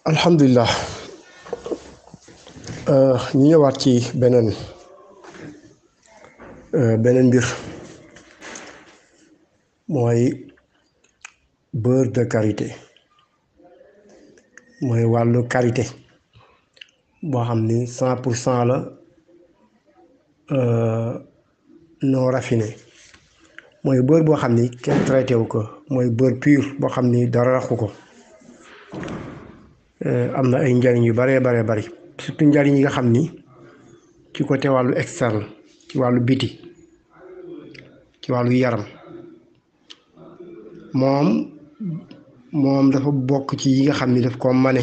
alhamdulilah ñu ñëwaat ci beneen mbir mooy beurre de karité mooy wàllu karité boo xam ni 100% la non raffiné mooy beurre boo xam ni kenn traité wu ko mooy beurre pur boo xam ni dara raxu ko. am na ay njariñ yu baree bari surtout njariñ yi nga xam ni ci côté wàllu externe ci wàllu biti ci wàllu yaram moom dafa bokk ci yi nga xam ni daf ko mane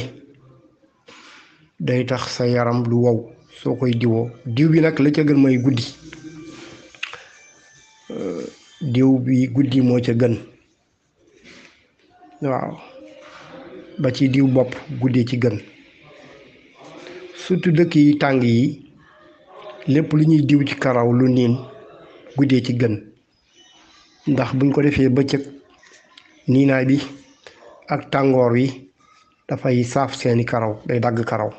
day tax sa yaram lu wow soo koy diwoo diw bi nag la ca gën mooy guddi diw bi guddi moo ca gën waaw ba ci diw bopp guddee ci gën surtout dëkk yi tàng yi lépp lu ñuy diw ci karaw lu niin guddee ci gën ndax buñ ko defee bëccëg niinaay bi ak tàngoor wi dafay saaf seeni karaw day dagg karaw.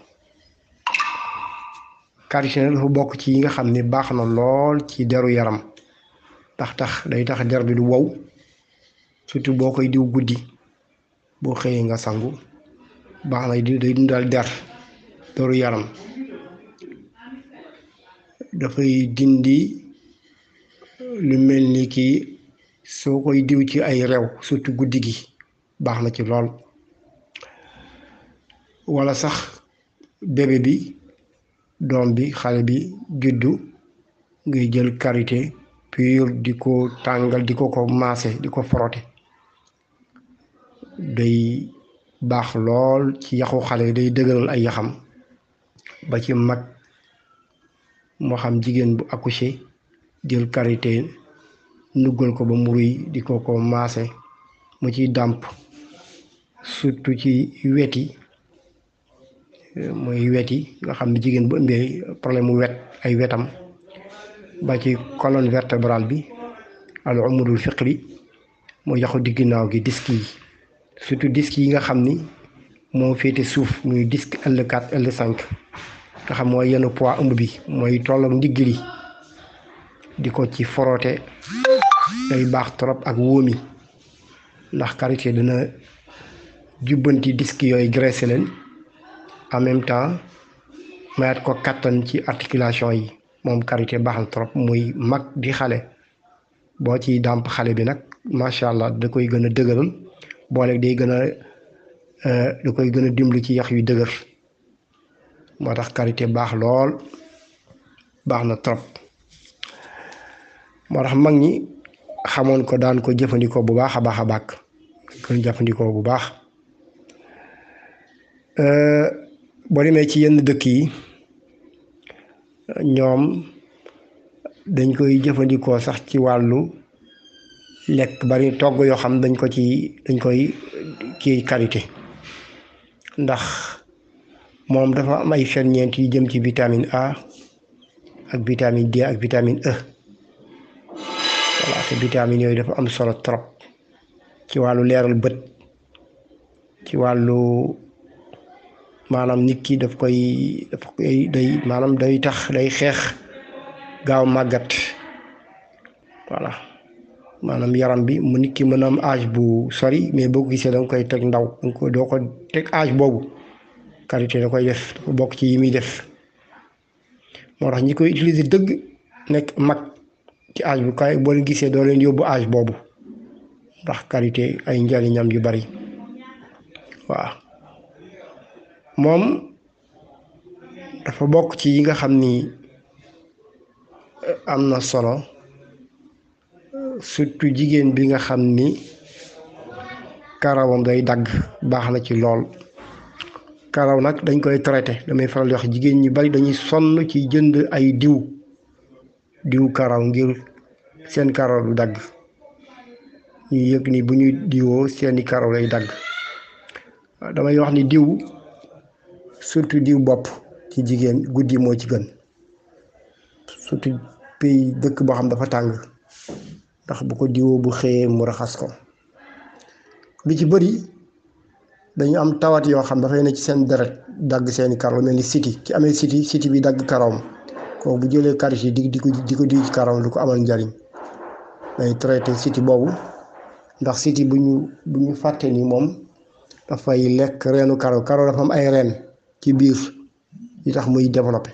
karité nag dafa bokk ci yi nga xam ni baax na lool ci deru yaram day tax der bi du wow surtout boo koy diw guddi boo xëyee nga sangu baax na day dundal deru yaram dafay dindi lu mel ni kii soo koy diw ci ay rew surtout guddi gi baax na ci lool walla sax bébé bi doom bi xale bi juddu ngay jël karité pur di ko tàngal di ko maase di ko frotter day baax lool ci yaxu xale day dëgëral ay yaxam ba ci mag moo xam jigéen bu accouché jël karité nuggal ko ba mu ruy di ko maase mu ciy dàmp surtout ci weti mooy weti nga xam ne jigéen bu ëmbee problème mu wet ay wetam ba ci colonne vertébrale bi al umudul fiqri mooy yaxu di ginnaaw gi disque yi surtout disque yi nga xam ni moo féete suuf muy disque L4 L5 nga xam mooy yenn poids ëmb bi mooy tolloog ndigg li di ko ci frotter day baax trop ak wóomi ndax karité dina jubbanti disque yooyu graissé leen en même temps mayat ko kattan ci articulation yi moom karité baax na trop muy mag di xale boo ci dàmp xale bi nag macha allah da koy gën a dëgëral boole da koy gën a dimbali ci yax yu dëgër moo tax karité baax lool baax na trop moo tax mag ñi xamoon ko daan ko jëfandikoo bu baax a baax ko jëfandikoo bu baax boo demee ci yenn dëkk yi ñoom dañ koy jëfandikoo sax ci wàllu lekk bari togg yoo xam dañ koy kii karité ndax moom dafa am ay ferñeent yu jëm ci vitamine A ak vitamine D ak vitamine E voilà te vitamine yooyu dafa am solo trop ci wàllu leeral bët ci wàllu maanaam nit ki daf koy day maanaam day tax day xeex gaaw màggat voilà maanaam yaram bi mu nit ki mën a am âge bu sori mais boo ko gisee da nga koy teg ndaw doo ko teg âge boobu karité da koy def dafa bokk ci yi muy def moo tax ñi koy utiliser dëgg nekk mag ci âge bu kay boo leen gisee doo leen yóbbu âge boobu ndax karité ay njariñam yu bari waaw moom dafa bokk ci yi nga xam ni am na solo surtout jigéen bi nga xam ni karawam day dagg baax na ci lool karaw nag dañ koy traité damay faral di wax jigéen ñi bari dañuy sonn ci jënd ay diw karaw ngir seen karaw du dagg ñu yëg ni bu ñuy diwoo seeni karaw lay dagg damay wax ni diw surtout diw bopp ci jigéen guddi moo ci gën surtout pays dëkk boo xam dafa tàng ndax bu ko diwoo bu xëyee mu raxas ko lu ci bëri dañu am tawat yoo xam dafay ne ci seen deret dagg seeni karaw mel ni siti ki amee siti bi dagg karawam kooku bu jëlee karité di ko diw ci karawam du ko amal njariñ. day traité siti boobu ndax siti bu ñu fàtte ni moom dafay lekk reenu karaw dafa am ay reen ci biir yi tax muy développé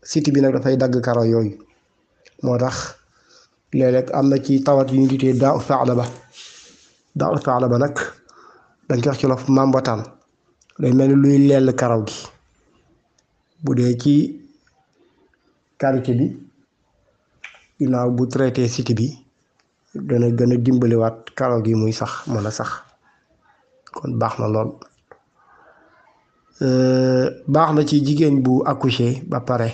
siti bi nag dafay dagg karaw yooyu moo tax léeg-léeg am na ci tawat yu ñu tuddee daa u saala ba nag dañ koy wax ci lof mambataan day mel ni luy leel karaw gi bu dee ci karité bi ginnaaw bu traité siti bi dana gën a dimbaliwaat karaw gi muy sax mën a sax kon baax na lool. baax na ci jigéen bu accouché ba pare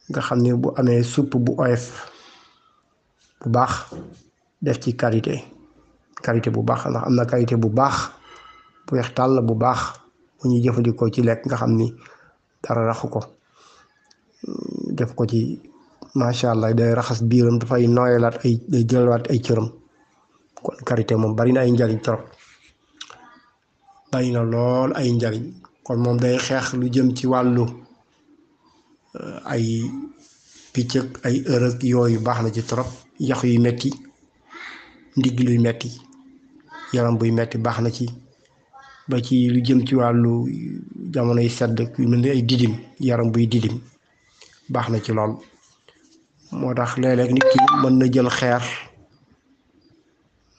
nga xam ne bu amee supp bu oyof bu baax def ci karité bu baax ndax am na karité bu baax bu weex tàll bu baax bu ñuy jëfandikoo ci lekk nga xam ni dara raxu ko def ko ci macha allah day raxas biiram dafay nooyalaat day jëlwaat ay cëram kon karité moom bari na ay njariñ trop bari na lool ay njariñ kon moom day xeex lu jëm ci wàllu ay picc ak ay ërëg yooyu baax na ci trop yax yu metti ndigg luy metti yaram buy metti baax na ci ba ci lu jëm ci wàllu jamonoy sedd yu mel ni ay didim yaram buy didim baax na ci lool. moo tax léeg-léeg nit ki mën na jël xeer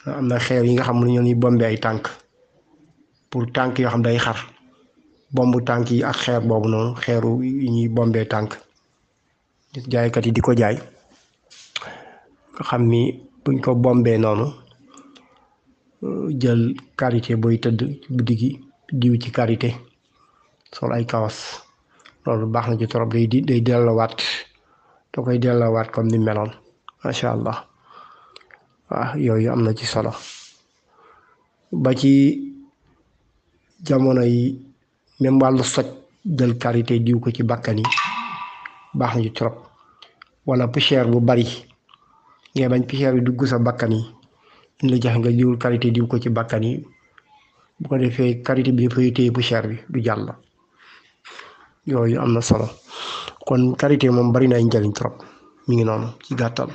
am na xeer yi nga xam ne ñoo ñuy bombe ay tànk pour tànk yoo xam day xar bomb tànk yi ak xeer boobu noonu xeeru yi ñuy bombee tànk jaaykat yi di ko jaay nga xam ni buñ ko bombee noonu jël karité booy tëdd guddi gi diw ci karité sol ay kawas loolu baax na ci trop day delloowaat da koy delloowaat comme ni meloon macha allah waaw yooyu am na ci solo ba ci jamono yi même wàllu soj jël karité diw ko ci bakkan yi baax na ci trop wala poussière bu bari ngay bañ poussière bi dugg sa bakkan yi ñu la jax nga diwul karité diw ko ci bakkan yi bu ko defee karité bi dafay téye poussière bi du jàll yooyu am na solo kon karité moom bari na ay njariñ trop mi ngi noonu ci gàttal.